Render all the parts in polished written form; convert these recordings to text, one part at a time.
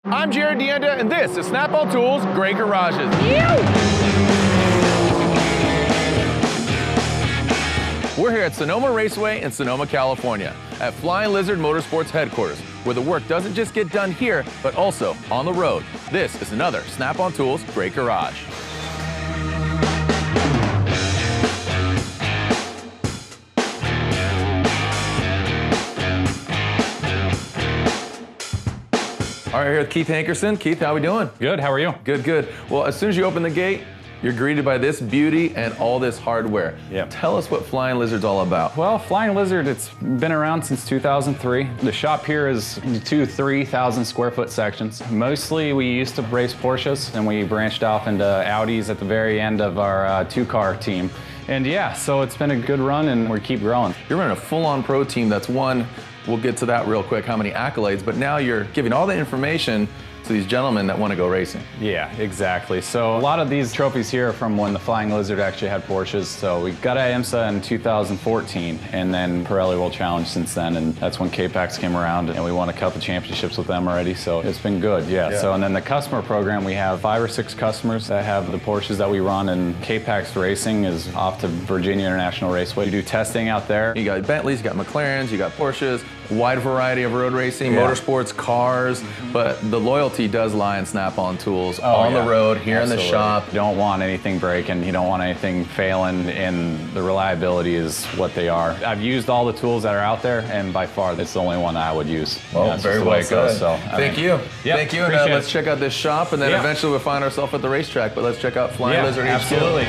I'm Jared Deenda, and this is Snap-on Tools Great Garages. We're here at Sonoma Raceway in Sonoma, California, at Flying Lizard Motorsports headquarters, where the work doesn't just get done here, but also on the road. This is another Snap-on Tools Great Garage. All right, here with Keith Hankerson. Keith, how we doing? Good, how are you? Good, good. Well, as soon as you open the gate, you're greeted by this beauty and all this hardware. Yep. Tell us what Flying Lizard's all about. Well, Flying Lizard, it's been around since 2003. The shop here is 3,000 square foot sections. Mostly we used to race Porsches, and we branched off into Audis at the very end of our two-car team. And yeah, so it's been a good run, and we keep growing. You're running a full-on pro team that's won, we'll get to that real quick, how many accolades, but now you're giving all the information to these gentlemen that want to go racing. Yeah, exactly. So a lot of these trophies here are from when the Flying Lizard actually had Porsches. So we got at IMSA in 2014, and then Pirelli World Challenge since then, and that's when K-Pax came around, and we won a couple championships with them already, so it's been good, yeah. So, and then the customer program, we have 5 or 6 customers that have the Porsches that we run, and K-Pax Racing is off to Virginia International Raceway. We do testing out there. You got Bentleys, you got McLarens, you got Porsches, wide variety of road racing, motorsports, cars, but the loyalty does lie in Snap-on Tools on the road, here in the shop. You don't want anything breaking, you don't want anything failing, and the reliability is what they are. I've used all the tools that are out there, and by far, that's the only one that I would use. Well, that's very just the way it goes. So, thank you. Yep, thank you, and let's check out this shop, and then eventually we'll find ourselves at the racetrack, but let's check out Flying Lizard HQ. Absolutely.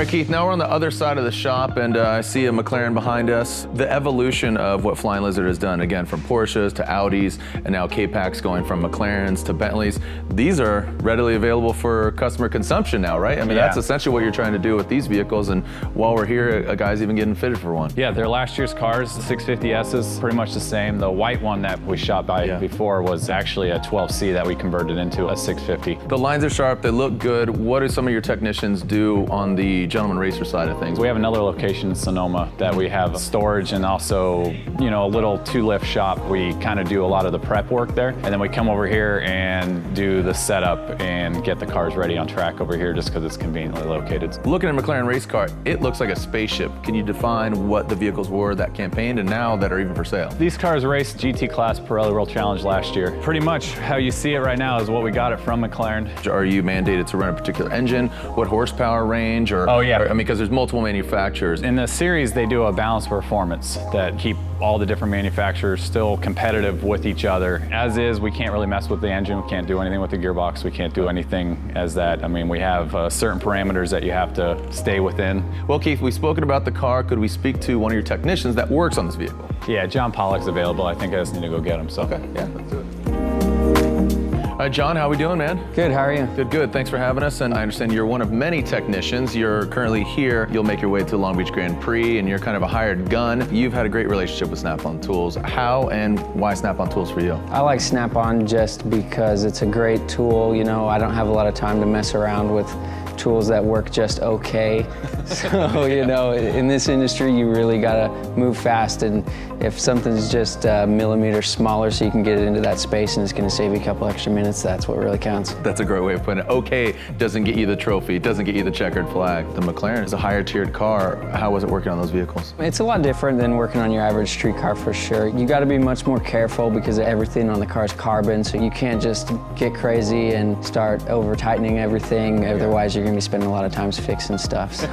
Keith, now we're on the other side of the shop, and I see a McLaren behind us. The evolution of what Flying Lizard has done, again, from Porsches to Audis, and now K-Pax going from McLarens to Bentleys. These are readily available for customer consumption now, right? I mean, that's essentially what you're trying to do with these vehicles, and while we're here, a guy's even getting fitted for one. Yeah, they're last year's cars. The 650S is pretty much the same. The white one that we shot by before was actually a 12C that we converted into a 650. The lines are sharp, they look good. What do some of your technicians do on the gentleman racer side of things? We have another location in Sonoma that we have storage and also, you know, a little 2-lift shop. We kind of do a lot of the prep work there, and then we come over here and do the setup and get the cars ready on track over here just because it's conveniently located. Looking at a McLaren race car, it looks like a spaceship. Can you define what the vehicles were that campaigned and now that are even for sale? These cars raced GT Class Pirelli World Challenge last year. Pretty much how you see it right now is what we got it from McLaren. Are you mandated to run a particular engine? What horsepower range? Or, I mean, because there's multiple manufacturers. In the series, they do a balanced performance that keep all the different manufacturers still competitive with each other. As is, we can't really mess with the engine. We can't do anything with the gearbox. We can't do anything as that. I mean, we have certain parameters that you have to stay within. Well, Keith, we've spoken about the car. Could we speak to one of your technicians that works on this vehicle? Yeah, John Pollock's available. I think I just need to go get him. So. Okay, yeah, let's do it. All right, John, how we doing, man? Good, how are you? Good, good. Thanks for having us. And I understand you're one of many technicians. You're currently here. You'll make your way to Long Beach Grand Prix, and you're kind of a hired gun. You've had a great relationship with Snap-on Tools. How and why Snap-on Tools for you? I like Snap-on just because it's a great tool. You know, I don't have a lot of time to mess around with tools that work just okay. So, you know, in this industry, you really gotta move fast, and if something's just a millimeter smaller so you can get it into that space and it's gonna save you a couple extra minutes, that's what really counts. That's a great way of putting it. Okay doesn't get you the trophy, doesn't get you the checkered flag. The McLaren is a higher tiered car. How was it working on those vehicles? It's a lot different than working on your average street car for sure. You gotta be much more careful because everything on the car is carbon, so you can't just get crazy and start over tightening everything, otherwise you're gonna be spending a lot of time fixing stuff. So.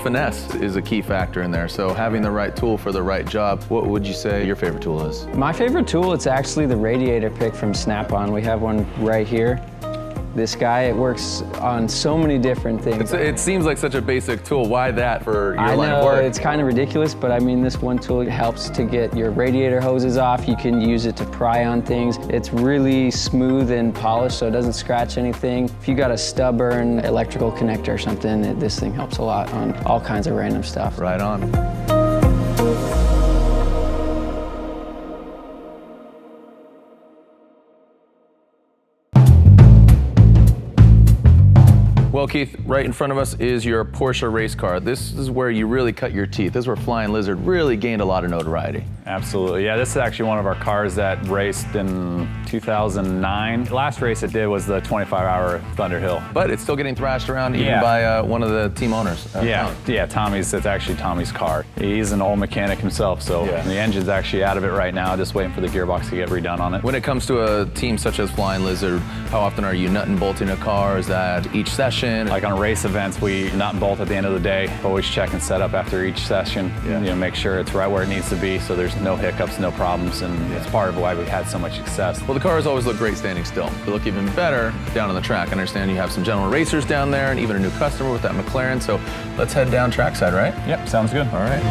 Finesse is a key factor in there, so having the right tool for the right job. What would you say your favorite tool is? My favorite tool, it's actually the radiator pick from Snap-on. We have one right here. This guy, it works on so many different things. It seems like such a basic tool. Why that for your line of work? I know, it's kind of ridiculous, but I mean, this one tool helps to get your radiator hoses off. You can use it to pry on things. It's really smooth and polished, so it doesn't scratch anything. If you got a stubborn electrical connector or something, this thing helps a lot on all kinds of random stuff. Right on. Well, Keith, right in front of us is your Porsche race car. This is where you really cut your teeth. This is where Flying Lizard really gained a lot of notoriety. Absolutely, yeah, this is actually one of our cars that raced in 2009. The last race it did was the 25-hour Thunder Hill. But it's still getting thrashed around even by one of the team owners. Yeah, Tommy's, it's actually Tommy's car. He's an old mechanic himself, so the engine's actually out of it right now, just waiting for the gearbox to get redone on it. When it comes to a team such as Flying Lizard, how often are you nut and bolting a car? Is that each session? Like on race events, we nut and bolt at the end of the day. Always check and set up after each session. You know, make sure it's right where it needs to be so there's no hiccups, no problems, and it's part of why we've had so much success. Well, the cars always look great standing still. They look even better down on the track. I understand you have some general racers down there and even a new customer with that McLaren, so let's head down trackside, right? Yep, sounds good. All right.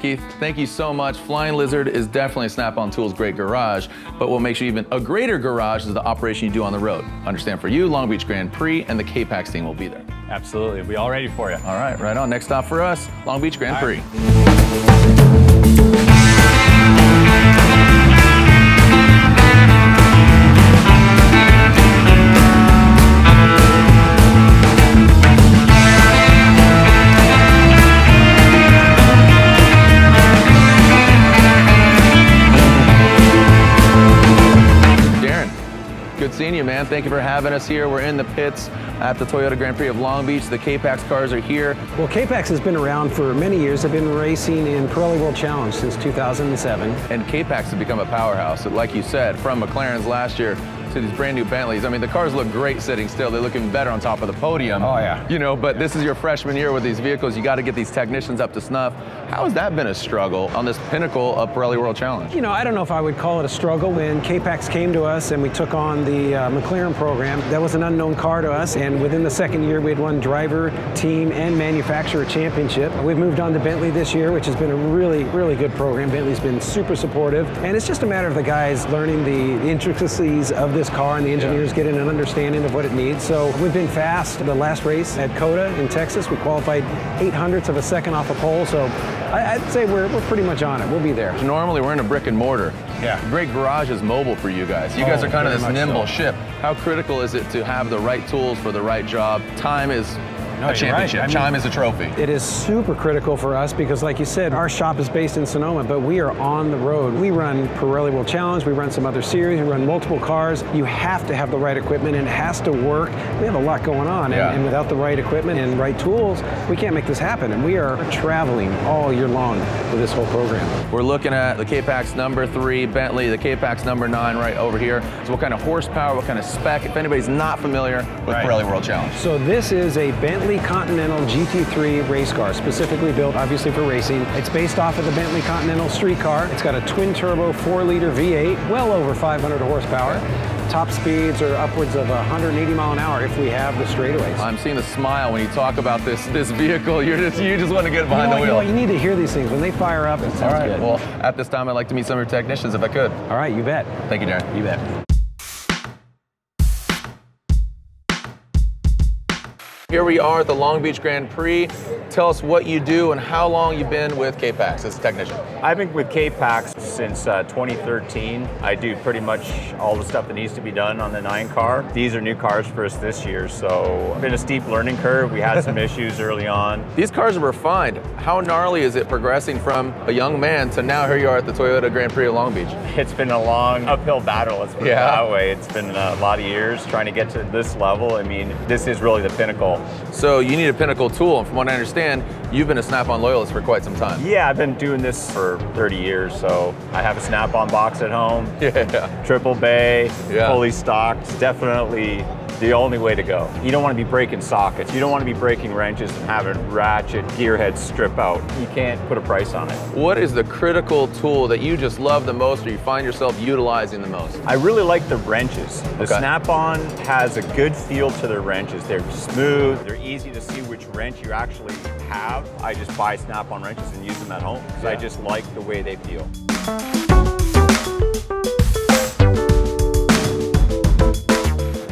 Keith, thank you so much. Flying Lizard is definitely Snap-on Tools' great garage, but what makes you even a greater garage is the operation you do on the road. Understand, for you, Long Beach Grand Prix and the K-Pax team will be there. Absolutely, we'll be all ready for you. All right, right on. Next stop for us, Long Beach Grand Prix. Good seeing you, man. Thank you for having us here. We're in the pits at the Toyota Grand Prix of Long Beach. The K-Pax cars are here. Well, K-Pax has been around for many years. They've been racing in Pirelli World Challenge since 2007. And K-Pax has become a powerhouse. Like you said, from McLaren's last year to these brand new Bentleys. I mean, the cars look great sitting still. They look even better on top of the podium. Oh, yeah. You know, but this is your freshman year with these vehicles. You got to get these technicians up to snuff. How has that been a struggle on this pinnacle of Pirelli World Challenge? You know, I don't know if I would call it a struggle. When K-Pax came to us and we took on the McLaren program, that was an unknown car to us. And within the second year, we had won driver, team, and manufacturer championship. We've moved on to Bentley this year, which has been a really, really good program. Bentley's been super supportive. And it's just a matter of the guys learning the intricacies of this car and the engineers getting an understanding of what it needs. So we've been fast. The last race at COTA in Texas, we qualified 0.08 of a second off a pole. So I'd say we're pretty much on it. We'll be there. Normally we're in a brick and mortar. Yeah. Great garage is mobile for you guys. You guys are kind of this nimble ship. How critical is it to have the right tools for the right job? Time is a championship. Right. Time is a trophy. It is super critical for us because, like you said, our shop is based in Sonoma, but we are on the road. We run Pirelli World Challenge, we run some other series, we run multiple cars. You have to have the right equipment and it has to work. We have a lot going on, and without the right equipment and right tools, we can't make this happen. And we are traveling all year long with this whole program. We're looking at the K-Pax number 3 Bentley, the K-Pax number 9 right over here. So what kind of horsepower, what kind of spec, if anybody's not familiar with Pirelli World Challenge? So this is a Bentley Continental GT3 race car, specifically built obviously for racing. It's based off of the Bentley Continental street car. It's got a twin turbo 4-liter V8, well over 500 horsepower. Top speeds are upwards of 180 mile an hour if we have the straightaways. I'm seeing the smile when you talk about this vehicle. You just want to get behind the wheel. You need to hear these things. When they fire up, it sounds good. Well, at this time, I'd like to meet some of your technicians if I could. All right, you bet. Thank you, Darren. You bet. Here we are at the Long Beach Grand Prix. Tell us what you do and how long you've been with K-Pax as a technician. I've been with K-Pax since 2013. I do pretty much all the stuff that needs to be done on the 9 car. These are new cars for us this year, so it's been a steep learning curve. We had some issues early on. These cars are refined. How gnarly is it progressing from a young man to now here you are at the Toyota Grand Prix of Long Beach? It's been a long uphill battle, let's put it that way. It's been a lot of years trying to get to this level. I mean, this is really the pinnacle. So you need a pinnacle tool, and from what I understand, you've been a Snap-on loyalist for quite some time. Yeah, I've been doing this for 30 years, so I have a Snap-on box at home. Triple bay, fully stocked, definitely the only way to go. You don't want to be breaking sockets. You don't want to be breaking wrenches and having ratchet gear heads strip out. You can't put a price on it. What is the critical tool that you just love the most or you find yourself utilizing the most? I really like the wrenches. The Snap-on has a good feel to their wrenches. They're smooth, they're easy to see which wrench you actually have. I just buy Snap-on wrenches and use them at home because I just like the way they feel.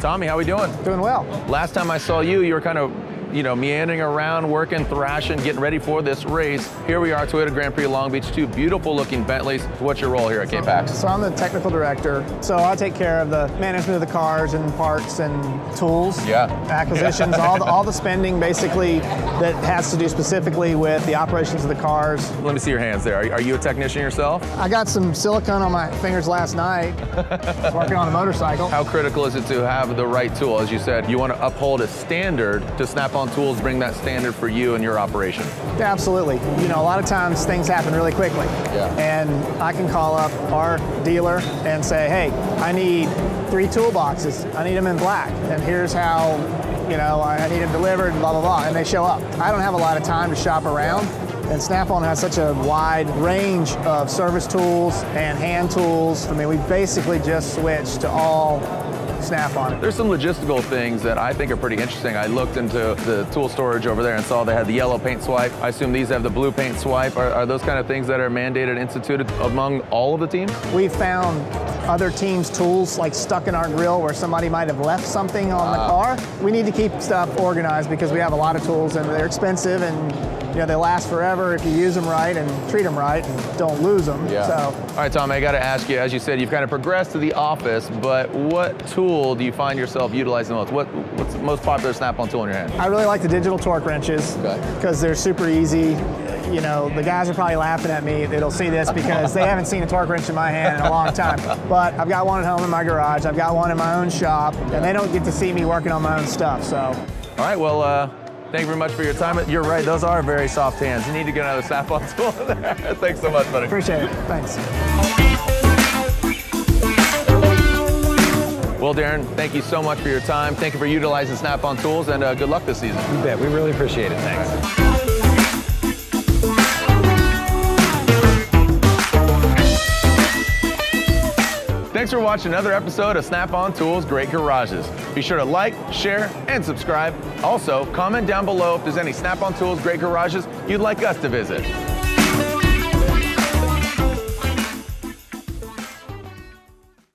Tommy, how we doing? Doing well. Last time I saw you, you were kind of, you know, meandering around, working, thrashing, getting ready for this race. Here we are, Toyota Grand Prix Long Beach, 2 beautiful looking Bentleys. What's your role here at K-Pax? So I'm the technical director. So I take care of the management of the cars and parts and tools, acquisitions, all the spending basically that has to do specifically with the operations of the cars. Let me see your hands there. Are you a technician yourself? I got some silicone on my fingers last night. I was working on a motorcycle. How critical is it to have the right tool? As you said, you want to uphold a standard. To Snap-on Tools bring that standard for you and your operation? Yeah, absolutely. You know, a lot of times things happen really quickly. And I can call up our dealer and say, hey, I need 3 toolboxes. I need them in black. And here's how, you know, I need them delivered, blah, blah, blah. And they show up. I don't have a lot of time to shop around. And Snap-on has such a wide range of service tools and hand tools. I mean, we basically just switched to all Snap-on. There's some logistical things that I think are pretty interesting. I looked into the tool storage over there and saw they had the yellow paint swipe. I assume these have the blue paint swipe. Are those kind of things that are mandated, instituted among all of the teams? We found other teams' tools like stuck in our grill where somebody might have left something on the car. We need to keep stuff organized because we have a lot of tools and they're expensive and you know, they last forever if you use them right and treat them right and don't lose them. So. All right, Tom, I got to ask you, as you said, you've kind of progressed to the office, but what tool do you find yourself utilizing the most? What's the most popular Snap-on tool in your hand? I really like the digital torque wrenches because they're super easy. You know, the guys are probably laughing at me that'll see this because they haven't seen a torque wrench in my hand in a long time. But I've got one at home in my garage. I've got one in my own shop, and they don't get to see me working on my own stuff. So. All right, well, thank you very much for your time. You're right, those are very soft hands. You need to get another Snap-on tool in there. Thanks so much, buddy. Appreciate it. Thanks. Well, Darren, thank you so much for your time. Thank you for utilizing Snap-on tools, and good luck this season. You bet. We really appreciate it. Thanks. Thanks for watching another episode of Snap-on Tools Great Garages. Be sure to like, share, and subscribe. Also, comment down below if there's any Snap-on Tools Great Garages you'd like us to visit.